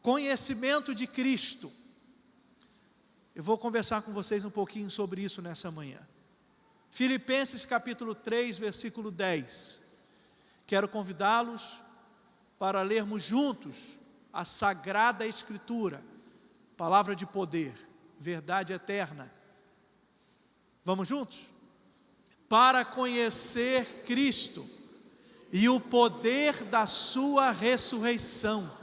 conhecimento de Cristo. Eu vou conversar com vocês um pouquinho sobre isso nessa manhã. Filipenses capítulo 3, versículo 10. Quero convidá-los para lermos juntos a Sagrada Escritura, palavra de poder, verdade eterna. Vamos juntos? Para conhecer Cristo e o poder da sua ressurreição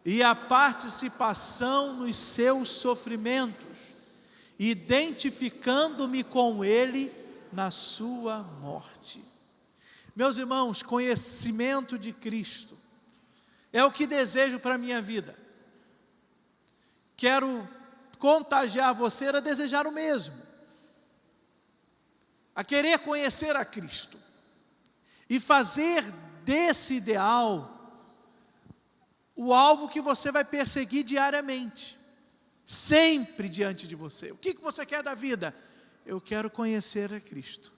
e a participação nos seus sofrimentos, identificando-me com Ele na sua morte. Meus irmãos, conhecimento de Cristo é o que desejo para a minha vida. Quero contagiar você a desejar o mesmo, a querer conhecer a Cristo e fazer desse ideal o alvo que você vai perseguir diariamente, sempre diante de você. O que você quer da vida? Eu quero conhecer a Cristo.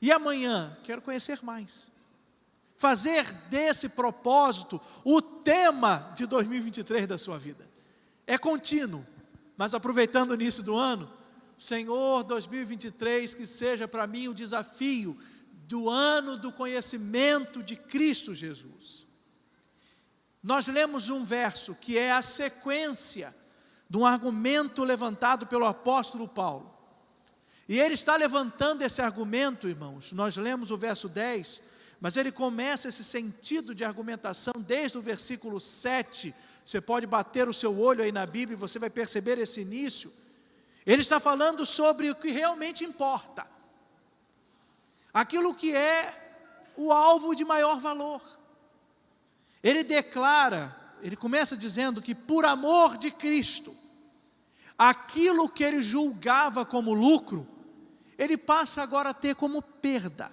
E amanhã, quero conhecer mais. Fazer desse propósito o tema de 2023 da sua vida. É contínuo, mas aproveitando o início do ano, Senhor, 2023, que seja para mim o desafio do ano do conhecimento de Cristo Jesus. Nós lemos um verso que é a sequência de um argumento levantado pelo apóstolo Paulo. E ele está levantando esse argumento, irmãos. Nós lemos o verso 10, mas ele começa esse sentido de argumentação desde o versículo 7. Você pode bater o seu olho aí na Bíblia e você vai perceber esse início. Ele está falando sobre o que realmente importa. Aquilo que é o alvo de maior valor. Ele declara, ele começa dizendo que por amor de Cristo, aquilo que ele julgava como lucro, ele passa agora a ter como perda.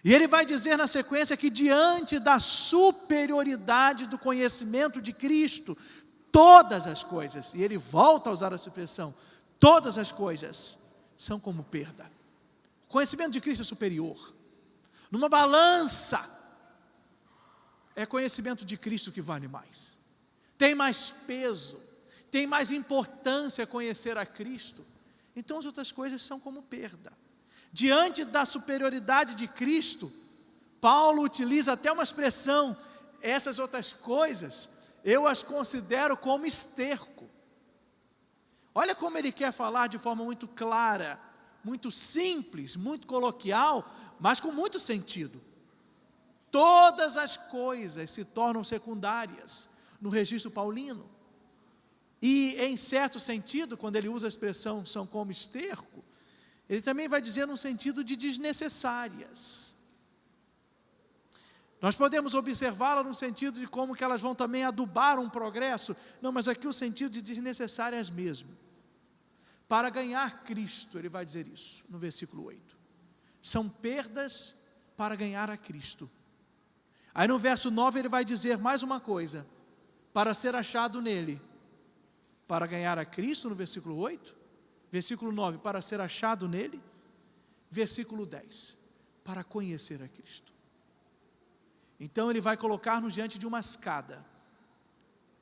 E ele vai dizer na sequência que diante da superioridade do conhecimento de Cristo, todas as coisas, e ele volta a usar essa expressão, todas as coisas são como perda. O conhecimento de Cristo é superior. Numa balança, é conhecimento de Cristo que vale mais. Tem mais peso, tem mais importância conhecer a Cristo. Então as outras coisas são como perda. Diante da superioridade de Cristo, Paulo utiliza até uma expressão, essas outras coisas, eu as considero como esterco. Olha como ele quer falar de forma muito clara, muito simples, muito coloquial, mas com muito sentido. Todas as coisas se tornam secundárias no registro paulino. E em certo sentido, quando ele usa a expressão são como esterco, ele também vai dizer no sentido de desnecessárias. Nós podemos observá-la no sentido de como que elas vão também adubar um progresso. Não, mas aqui o sentido de desnecessárias mesmo. Para ganhar Cristo, ele vai dizer isso no versículo 8. São perdas para ganhar a Cristo. Aí no verso 9 ele vai dizer mais uma coisa, para ser achado nele, para ganhar a Cristo no versículo 8, versículo 9, para ser achado nele, versículo 10, para conhecer a Cristo. Então ele vai colocar-nos diante de uma escada,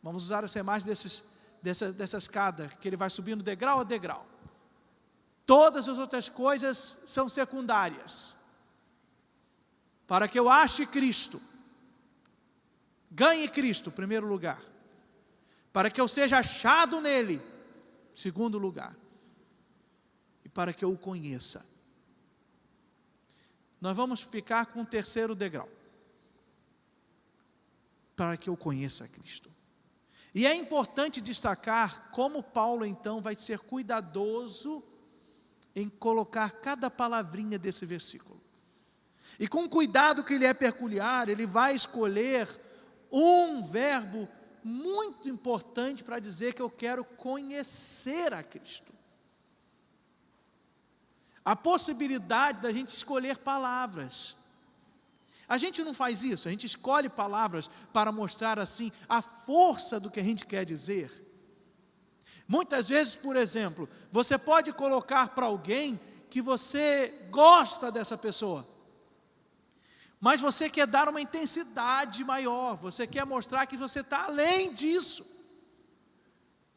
vamos usar essa imagem dessa escada, que ele vai subindo degrau a degrau. Todas as outras coisas são secundárias, para que eu ache Cristo, ganhe Cristo, primeiro lugar, para que eu seja achado nele, segundo lugar, e para que eu o conheça. Nós vamos ficar com o terceiro degrau, para que eu conheça Cristo. E é importante destacar como Paulo então vai ser cuidadoso em colocar cada palavrinha desse versículo. E com cuidado que ele é peculiar, ele vai escolher um verbo muito importante para dizer que eu quero conhecer a Cristo. A possibilidade da gente escolher palavras. A gente não faz isso, a gente escolhe palavras para mostrar assim a força do que a gente quer dizer. Muitas vezes, por exemplo, você pode colocar para alguém que você gosta dessa pessoa. mas você quer dar uma intensidade maior, você quer mostrar que você está além disso.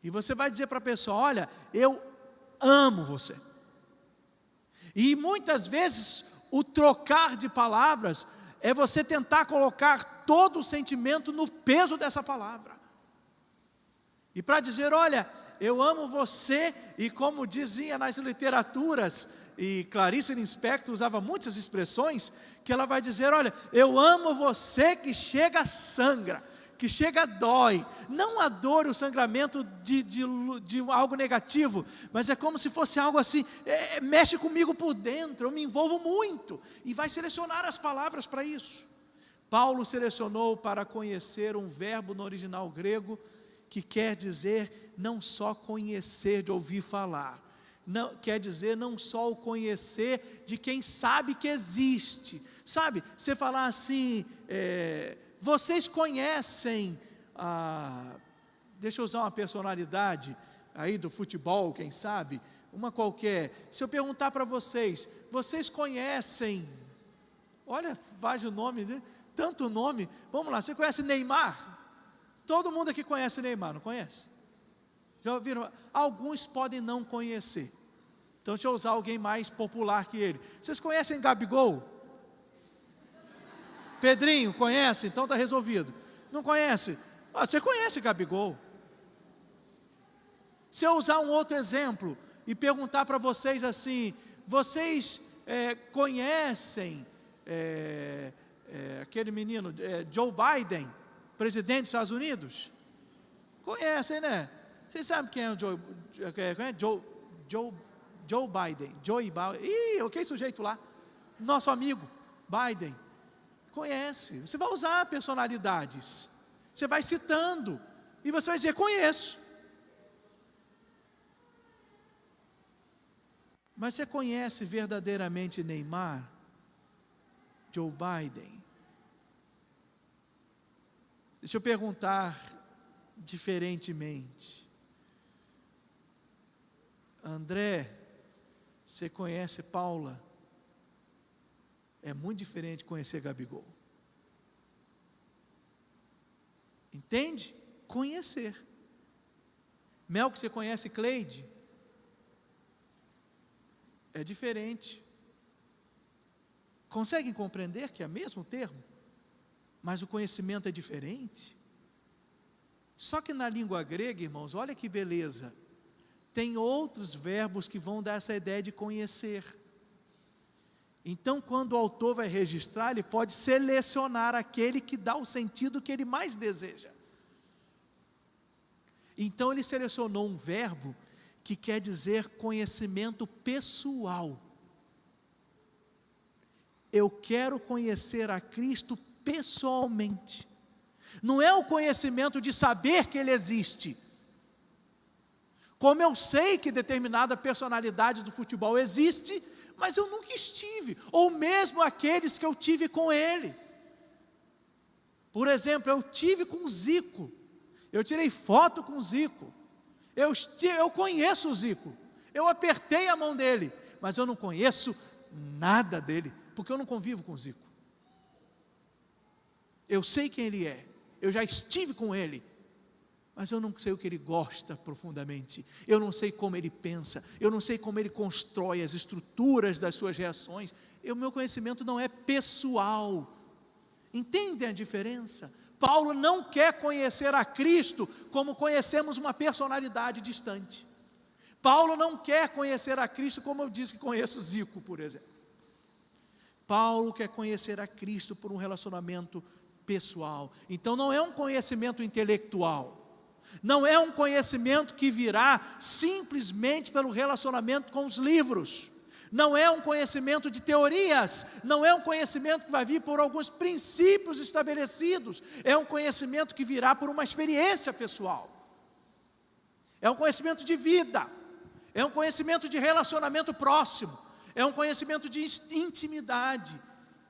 E você vai dizer para a pessoa: olha, eu amo você. E muitas vezes o trocar de palavras é você tentar colocar todo o sentimento no peso dessa palavra. E para dizer: olha, eu amo você, e como dizia nas literaturas, e Clarice Lispector usava muitas expressões, que ela vai dizer: olha, eu amo você que chega a sangra, que chega a dói, não a dor, o sangramento de algo negativo, mas é como se fosse algo assim, mexe comigo por dentro, eu me envolvo muito, e vai selecionar as palavras para isso. Paulo selecionou para conhecer um verbo no original grego, que quer dizer não só conhecer de ouvir falar, não, quer dizer não só o conhecer de quem sabe que existe, sabe, você falar assim, vocês conhecem, deixa eu usar uma personalidade aí do futebol, quem sabe, uma qualquer, se eu perguntar para vocês, vocês conhecem, olha, faz o nome, tanto nome, vamos lá, você conhece Neymar? Todo mundo aqui conhece Neymar, não conhece? Já ouviram? Alguns podem não conhecer, então deixa eu usar alguém mais popular que ele. Vocês conhecem Gabigol? Pedrinho, conhece? Então está resolvido. Não conhece? Você conhece Gabigol? Se eu usar um outro exemplo e perguntar para vocês assim: vocês conhecem aquele menino, Joe Biden, presidente dos Estados Unidos? Conhecem, né? Vocês sabem quem é o Joe Biden? O que é esse sujeito lá? Nosso amigo Biden. Conhece. Você vai usar personalidades, você vai citando, e você vai dizer: conheço. Mas você conhece verdadeiramente Neymar? Joe Biden? Deixa eu perguntar diferentemente: André, você conhece Paula? É muito diferente de conhecer Gabigol. Entende? Conhecer. Mel, que você conhece Cleide? É diferente. Conseguem compreender que é o mesmo termo? Mas o conhecimento é diferente? Só que na língua grega, irmãos, olha que beleza, tem outros verbos que vão dar essa ideia de conhecer. Então, quando o autor vai registrar, ele pode selecionar aquele que dá o sentido que ele mais deseja. Então, ele selecionou um verbo que quer dizer conhecimento pessoal. Eu quero conhecer a Cristo pessoalmente. Não é o conhecimento de saber que Ele existe. Como eu sei que determinada personalidade do futebol existe, mas eu nunca estive, ou mesmo aqueles que eu tive com ele. Por exemplo, eu tive com o Zico, eu tirei foto com o Zico, eu conheço o Zico, eu apertei a mão dele, mas eu não conheço nada dele, porque eu não convivo com o Zico. Eu sei quem ele é, eu já estive com ele, mas eu não sei o que ele gosta profundamente, eu não sei como ele pensa, eu não sei como ele constrói as estruturas das suas reações, o meu conhecimento não é pessoal. Entendem a diferença? Paulo não quer conhecer a Cristo como conhecemos uma personalidade distante. Paulo não quer conhecer a Cristo como eu disse que conheço Zico, por exemplo. Paulo quer conhecer a Cristo por um relacionamento pessoal. Então não é um conhecimento intelectual, não é um conhecimento que virá simplesmente pelo relacionamento com os livros, não é um conhecimento de teorias, não é um conhecimento que vai vir por alguns princípios estabelecidos, é um conhecimento que virá por uma experiência pessoal, é um conhecimento de vida, é um conhecimento de relacionamento próximo, é um conhecimento de intimidade.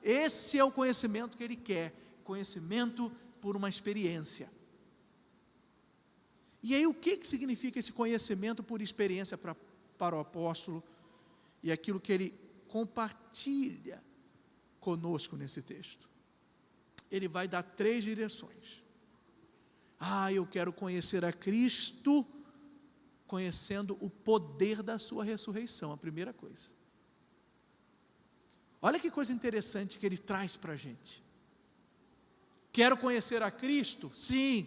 Esse é o conhecimento que ele quer, conhecimento por uma experiência. E aí o que significa esse conhecimento por experiência para, para o apóstolo, e aquilo que ele compartilha conosco nesse texto. Ele vai dar 3 direções. Eu quero conhecer a Cristo, conhecendo o poder da sua ressurreição, a primeira coisa. Olha que coisa interessante que ele traz para a gente. Quero conhecer a Cristo? Sim,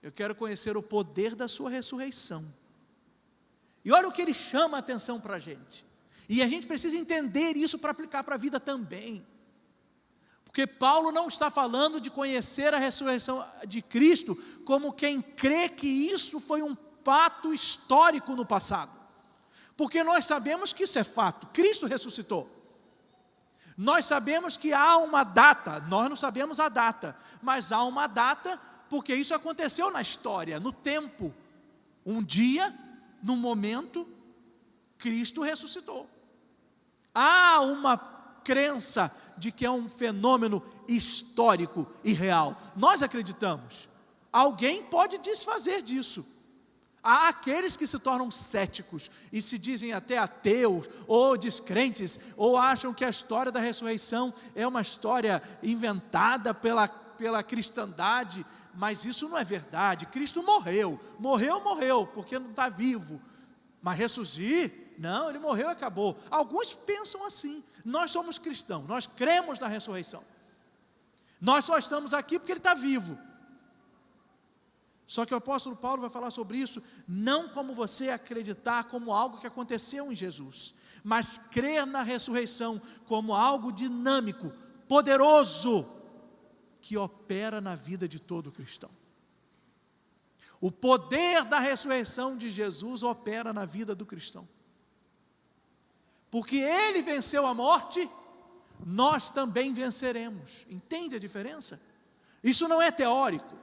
eu quero conhecer o poder da sua ressurreição. E olha o que ele chama a atenção para a gente. E a gente precisa entender isso para aplicar para a vida também. Porque Paulo não está falando de conhecer a ressurreição de Cristo como quem crê que isso foi um fato histórico no passado. Porque nós sabemos que isso é fato, Cristo ressuscitou. Nós sabemos que há uma data, nós não sabemos a data, mas há uma data porque isso aconteceu na história, no tempo. Um dia, num momento, Cristo ressuscitou. Há uma crença de que é um fenômeno histórico e real. Nós acreditamos. Alguém pode desfazer disso. Há aqueles que se tornam céticos e se dizem até ateus ou descrentes, ou acham que a história da ressurreição é uma história inventada pela cristandade, mas isso não é verdade. Cristo morreu, porque não está vivo, mas ressurgir? Não, ele morreu e acabou. Alguns pensam assim. Nós somos cristãos, nós cremos na ressurreição. Nós só estamos aqui porque ele está vivo. Só que o apóstolo Paulo vai falar sobre isso, não como você acreditar como algo que aconteceu em Jesus, mas crer na ressurreição como algo dinâmico, poderoso, que opera na vida de todo cristão. O poder da ressurreição de Jesus opera na vida do cristão. Porque ele venceu a morte, nós também venceremos. Entende a diferença? Isso não é teórico.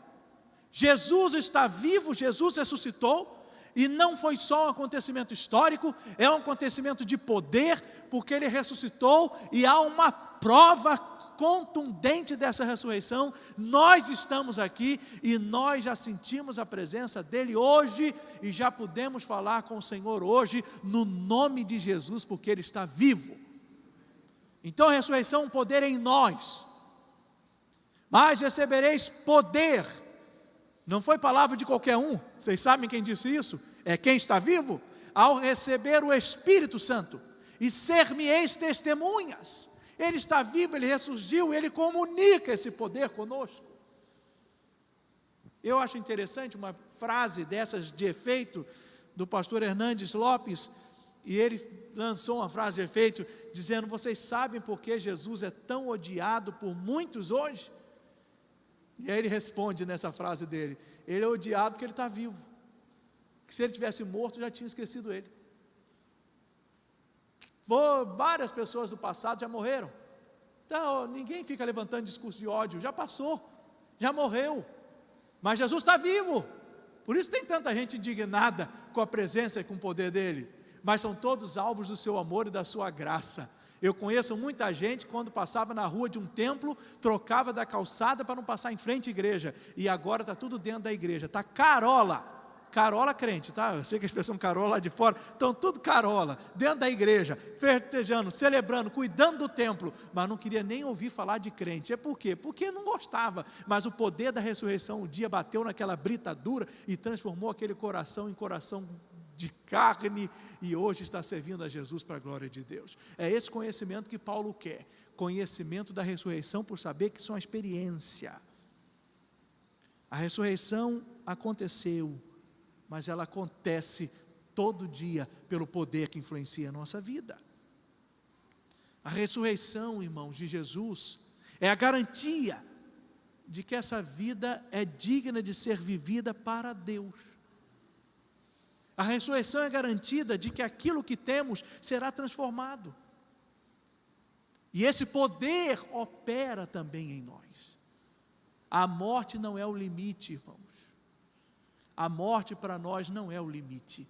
Jesus está vivo, Jesus ressuscitou, e não foi só um acontecimento histórico, é um acontecimento de poder, porque ele ressuscitou, e há uma prova contundente dessa ressurreição. Nós estamos aqui, e nós já sentimos a presença dele hoje, e já podemos falar com o Senhor hoje, no nome de Jesus, porque ele está vivo. Então a ressurreição é um poder em nós, mas recebereis poder. Não foi palavra de qualquer um, vocês sabem quem disse isso? É quem está vivo, ao receber o Espírito Santo, e ser-me-eis testemunhas. Ele está vivo, ele ressurgiu, ele comunica esse poder conosco. Eu acho interessante uma frase dessas de efeito, do pastor Hernandes Lopes, e ele lançou uma frase de efeito, dizendo: vocês sabem por que Jesus é tão odiado por muitos hoje? E aí ele responde nessa frase dele: ele é odiado porque ele está vivo, que se ele tivesse morto já tinha esquecido ele. Várias pessoas do passado já morreram, então ninguém fica levantando discurso de ódio, já passou, já morreu, mas Jesus está vivo. Por isso tem tanta gente indignada com a presença e com o poder dele, mas são todos alvos do seu amor e da sua graça. Eu conheço muita gente, quando passava na rua de um templo, trocava da calçada para não passar em frente à igreja, e agora está tudo dentro da igreja, está carola crente, tá? Eu sei que a expressão carola lá de fora, estão tudo carola, dentro da igreja, festejando, celebrando, cuidando do templo, mas não queria nem ouvir falar de crente. É por quê? Porque não gostava, mas o poder da ressurreição um dia bateu naquela britadura e transformou aquele coração em coração de carne, e hoje está servindo a Jesus para a glória de Deus. É esse conhecimento que Paulo quer, conhecimento da ressurreição, por saber que isso é uma experiência. A ressurreição aconteceu, mas ela acontece todo dia pelo poder que influencia a nossa vida. A ressurreição, irmãos, de Jesus é a garantia de que essa vida é digna de ser vivida para Deus. A ressurreição é garantida de que aquilo que temos será transformado. E esse poder opera também em nós. A morte não é o limite, irmãos. A morte para nós não é o limite,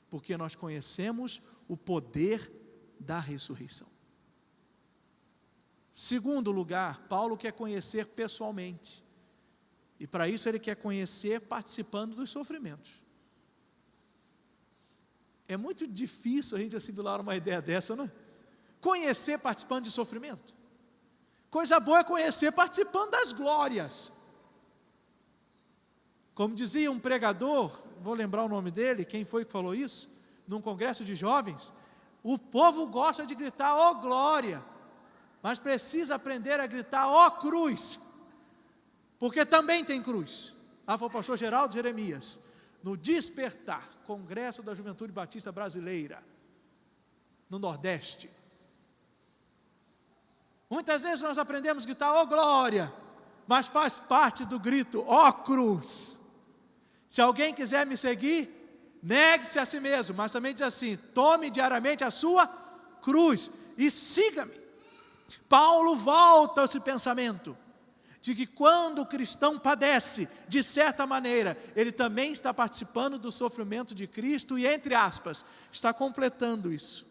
porque nós conhecemos o poder da ressurreição. Segundo lugar, Paulo quer conhecer pessoalmente. E para isso ele quer conhecer participando dos sofrimentos. É muito difícil a gente assimilar uma ideia dessa, não é? Conhecer participando de sofrimento. Coisa boa é conhecer participando das glórias. Como dizia um pregador, vou lembrar o nome dele, quem foi que falou isso? Num congresso de jovens, o povo gosta de gritar, ó glória, mas precisa aprender a gritar, ó cruz, porque também tem cruz. Lá foi o pastor Geraldo Jeremias, no Despertar, Congresso da Juventude Batista Brasileira, no Nordeste. Muitas vezes nós aprendemos a gritar, ó glória, mas faz parte do grito, ó cruz. Se alguém quiser me seguir, negue-se a si mesmo, mas também diz assim, tome diariamente a sua cruz e siga-me. Paulo volta a esse pensamento, de que quando o cristão padece, de certa maneira, ele também está participando do sofrimento de Cristo e, entre aspas, está completando isso.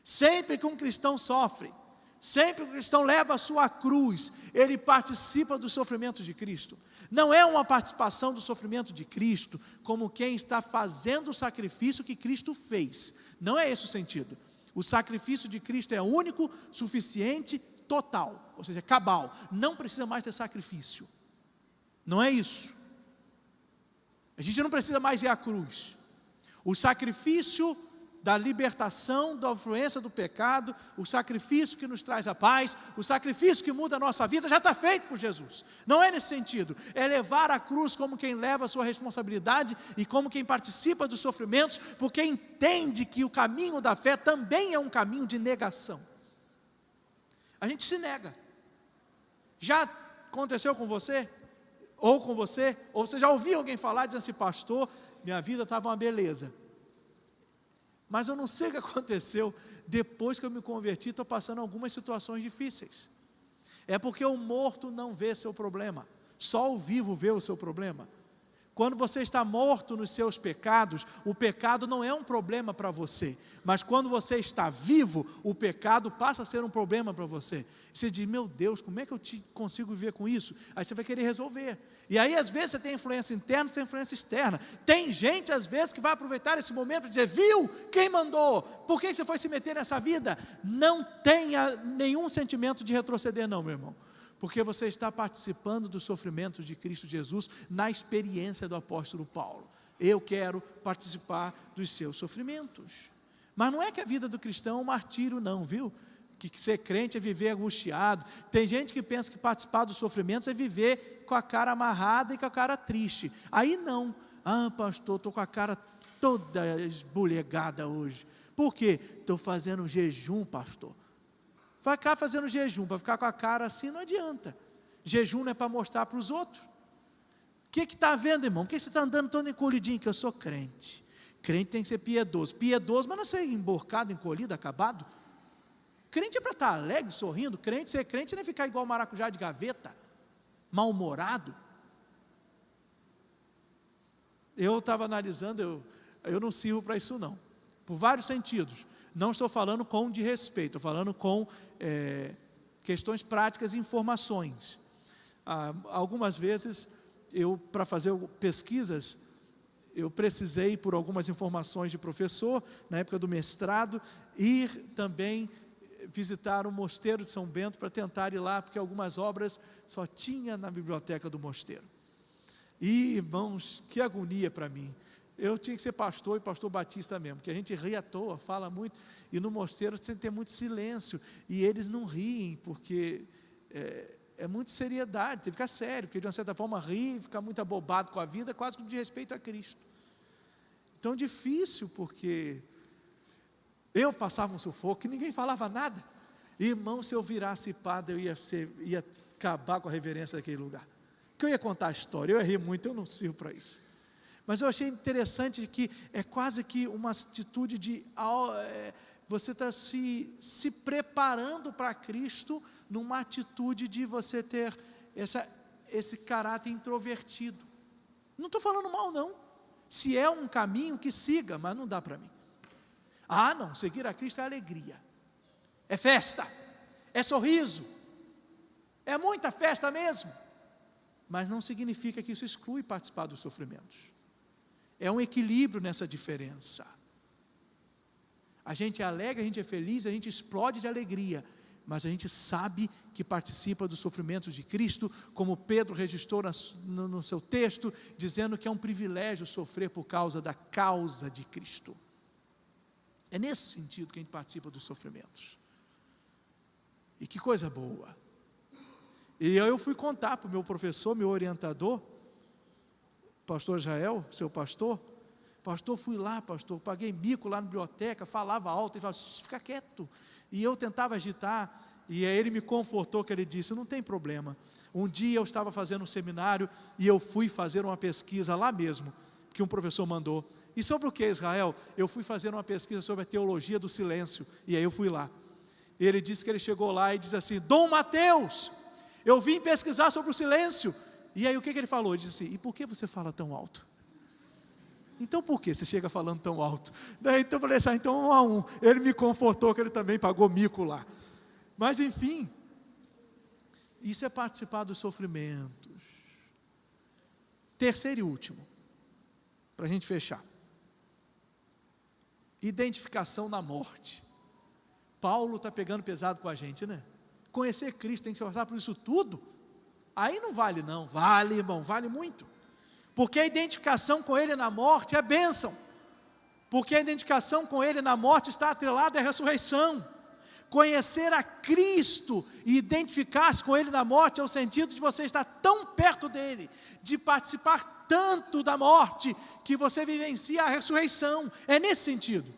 Sempre que um cristão sofre, sempre que o cristão leva a sua cruz, ele participa do sofrimento de Cristo. Não é uma participação do sofrimento de Cristo, como quem está fazendo o sacrifício que Cristo fez. Não é esse o sentido. O sacrifício de Cristo é único, suficiente, total, ou seja, cabal. Não precisa mais ter sacrifício. Não é isso. A gente não precisa mais ir à cruz. O sacrifício da libertação da influência do pecado, o sacrifício que nos traz a paz, o sacrifício que muda a nossa vida, já está feito por Jesus. Não é nesse sentido, é levar a cruz como quem leva a sua responsabilidade e como quem participa dos sofrimentos, porque entende que o caminho da fé também é um caminho de negação. A gente se nega. Já aconteceu com você? Ou com você? Ou você já ouviu alguém falar, dizendo assim, pastor, minha vida estava uma beleza, mas eu não sei o que aconteceu, depois que eu me converti, estou passando algumas situações difíceis. É porque o morto não vê seu problema, só o vivo vê o seu problema. Quando você está morto nos seus pecados, o pecado não é um problema para você, mas quando você está vivo, o pecado passa a ser um problema para você. Você diz, meu Deus, como é que eu consigo viver com isso? Aí você vai querer resolver. E aí às vezes você tem influência interna, você tem influência externa. Tem gente às vezes que vai aproveitar esse momento para dizer, viu, quem mandou? Por que você foi se meter nessa vida? Não tenha nenhum sentimento de retroceder não, meu irmão. Porque você está participando dos sofrimentos de Cristo Jesus na experiência do apóstolo Paulo. Eu quero participar dos seus sofrimentos. Mas não é que a vida do cristão é um martírio não, viu? Que ser crente é viver angustiado. Tem gente que pensa que participar dos sofrimentos é viver com a cara amarrada e com a cara triste. Aí não. Ah, pastor, estou com a cara toda esbulegada hoje. Por quê? Estou fazendo jejum, pastor. Vai ficar fazendo jejum, para ficar com a cara assim não adianta. Jejum não é para mostrar para os outros. O que está vendo, irmão? Por que você está andando todo encolhidinho? Que eu sou crente. Crente tem que ser piedoso. Piedoso, mas não ser emborcado, encolhido, acabado. Crente é para estar alegre, sorrindo. Crente, ser crente não é ficar igual maracujá de gaveta, mal-humorado. Eu estava analisando, eu não sirvo para isso não. Por vários sentidos. Não estou falando com de respeito, estou falando com questões práticas e informações. Algumas vezes, para fazer pesquisas, eu precisei, por algumas informações de professor, na época do mestrado, ir também visitar o mosteiro de São Bento para tentar ir lá, porque algumas obras só tinha na biblioteca do mosteiro. E, irmãos, que agonia para mim. Eu tinha que ser pastor e pastor batista mesmo, porque a gente ri à toa, fala muito, e no mosteiro tem que ter muito silêncio, e eles não riem, porque é muito seriedade, tem que ficar sério, porque de uma certa forma rir, ficar muito abobado com a vida, quase que de respeito a Cristo. Então difícil, porque eu passava um sufoco, e ninguém falava nada. Irmão, se eu virasse padre, eu ia acabar com a reverência daquele lugar, que eu ia contar a história, eu ia rir muito, eu não sirvo para isso. Mas eu achei interessante que é quase que uma atitude de você está se preparando para Cristo, numa atitude de você ter esse caráter introvertido. Não estou falando mal não, se é um caminho que siga, mas não dá para mim. Ah não, seguir a Cristo é alegria, é festa, é sorriso, é muita festa mesmo, mas não significa que isso exclui participar dos sofrimentos. É um equilíbrio nessa diferença. A gente é alegre, a gente é feliz, a gente explode de alegria, mas a gente sabe que participa dos sofrimentos de Cristo, como Pedro registrou no seu texto, dizendo que é um privilégio sofrer por causa da causa de Cristo. É nesse sentido que a gente participa dos sofrimentos. E que coisa boa. E eu fui contar para o meu professor, meu orientador, pastor Israel, seu pastor, fui lá, pastor, paguei mico lá na biblioteca, falava alto, ele falava, fica quieto. E eu tentava agitar, e aí ele me confortou, que ele disse, não tem problema. Um dia eu estava fazendo um seminário, e eu fui fazer uma pesquisa lá mesmo, que um professor mandou. E sobre o que, Israel? Eu fui fazer uma pesquisa sobre a teologia do silêncio, e aí eu fui lá. Ele disse que ele chegou lá e disse assim, Dom Mateus, eu vim pesquisar sobre o silêncio. E aí o que ele falou? Ele disse assim, e por que você fala tão alto? Então por que você chega falando tão alto? Daí então eu falei assim, então 1 a 1. Ele me confortou que ele também pagou mico lá. Mas enfim, isso é participar dos sofrimentos. Terceiro e último, para a gente fechar. Identificação na morte. Paulo está pegando pesado com a gente, né? Conhecer Cristo, tem que se passar por isso tudo. Aí não vale não, vale irmão, vale muito. Porque a identificação com Ele na morte é bênção. Porque a identificação com Ele na morte está atrelada à ressurreição. Conhecer a Cristo e identificar-se com Ele na morte é o sentido de você estar tão perto dEle, de participar tanto da morte, que você vivencia a ressurreição. É nesse sentido.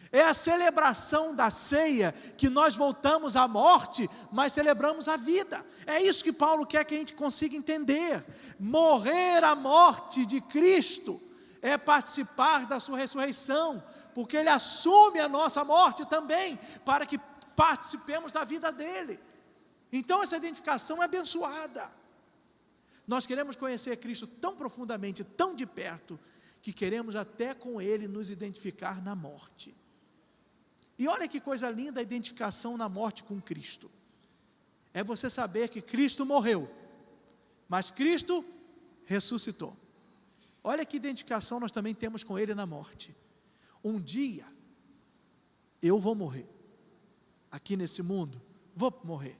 É a celebração da ceia, que nós voltamos à morte, mas celebramos a vida. É isso que Paulo quer que a gente consiga entender. Morrer a morte de Cristo é participar da sua ressurreição, porque Ele assume a nossa morte também, para que participemos da vida dEle. Então essa identificação é abençoada. Nós queremos conhecer Cristo tão profundamente, tão de perto, que queremos até com Ele nos identificar na morte. E olha que coisa linda a identificação na morte com Cristo. É você saber que Cristo morreu, mas Cristo ressuscitou. Olha que identificação nós também temos com Ele na morte. Um dia, eu vou morrer. Aqui nesse mundo, vou morrer.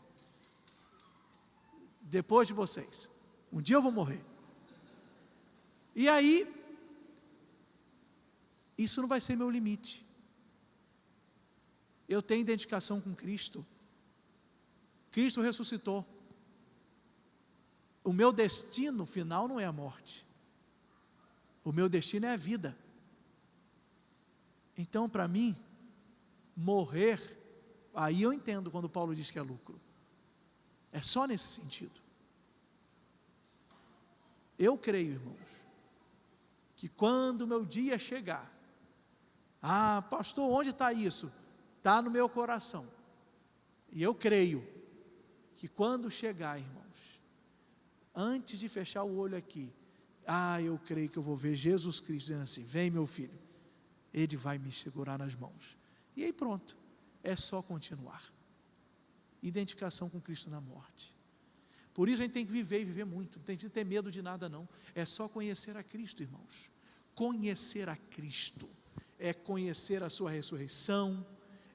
Depois de vocês. Um dia eu vou morrer. E aí, isso não vai ser meu limite. Eu tenho identificação com Cristo. Cristo ressuscitou. O meu destino final não é a morte. O meu destino é a vida. Então, para mim, morrer, aí eu entendo quando Paulo diz que é lucro. É só nesse sentido. Eu creio, irmãos, que quando o meu dia chegar, pastor, onde está isso? Está no meu coração. E eu creio que quando chegar, irmãos, antes de fechar o olho aqui, eu creio que eu vou ver Jesus Cristo dizendo assim, vem meu filho, Ele vai me segurar nas mãos. E aí pronto, é só continuar. Identificação com Cristo na morte. Por isso a gente tem que viver e viver muito, não tem que ter medo de nada não. É só conhecer a Cristo, irmãos. Conhecer a Cristo é conhecer a sua ressurreição,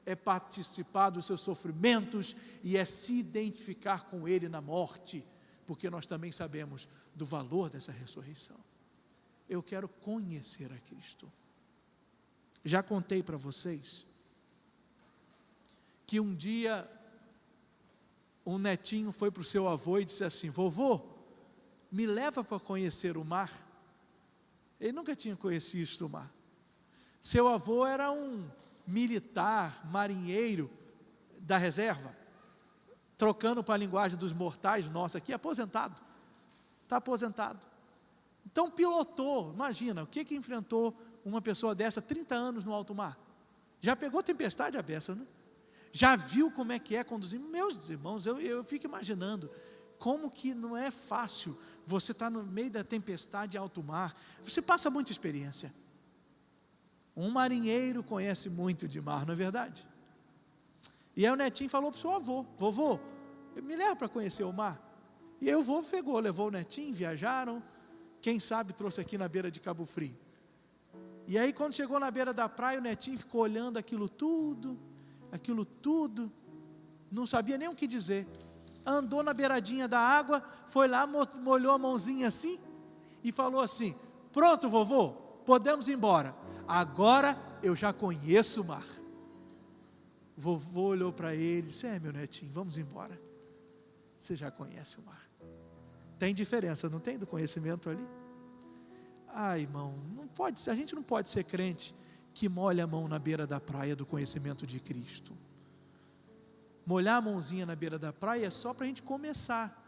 é participar dos seus sofrimentos e é se identificar com Ele na morte, porque nós também sabemos do valor dessa ressurreição. Eu quero conhecer a Cristo. Já contei para vocês que um dia um netinho foi para o seu avô e disse assim, vovô, me leva para conhecer o mar. Ele nunca tinha conhecido o mar. Seu avô era um militar, marinheiro da reserva, trocando para a linguagem dos mortais, nossa, aqui aposentado, está aposentado. Então pilotou, imagina, o que enfrentou uma pessoa dessa, 30 anos no alto mar? Já pegou tempestade à beça, né? Já viu como é que é conduzir? Meus irmãos, eu fico imaginando, como que não é fácil, você está no meio da tempestade em alto mar, você passa muita experiência. Um marinheiro conhece muito de mar, não é verdade? E aí o netinho falou para o seu avô, vovô, me leva para conhecer o mar. E aí o avô levou o netinho, viajaram, quem sabe trouxe aqui na beira de Cabo Frio. E aí quando chegou na beira da praia, o netinho ficou olhando aquilo tudo, não sabia nem o que dizer. andou na beiradinha da água, foi lá, molhou a mãozinha assim e falou assim: pronto, vovô, podemos ir embora, agora eu já conheço o mar. O vovô olhou para ele e disse: meu netinho, vamos embora, você já conhece o mar. Tem diferença, não tem, do conhecimento ali? Irmão, não pode, a gente não pode ser crente que molha a mão na beira da praia do conhecimento de Cristo. Molhar a mãozinha na beira da praia é só para a gente começar.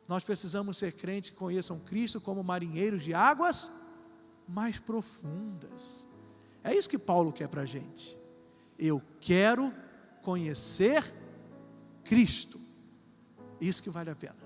Nós precisamos ser crentes que conheçam Cristo como marinheiros de águas mais profundas. É isso que Paulo quer para a gente. Eu quero conhecer Cristo. Isso que vale a pena.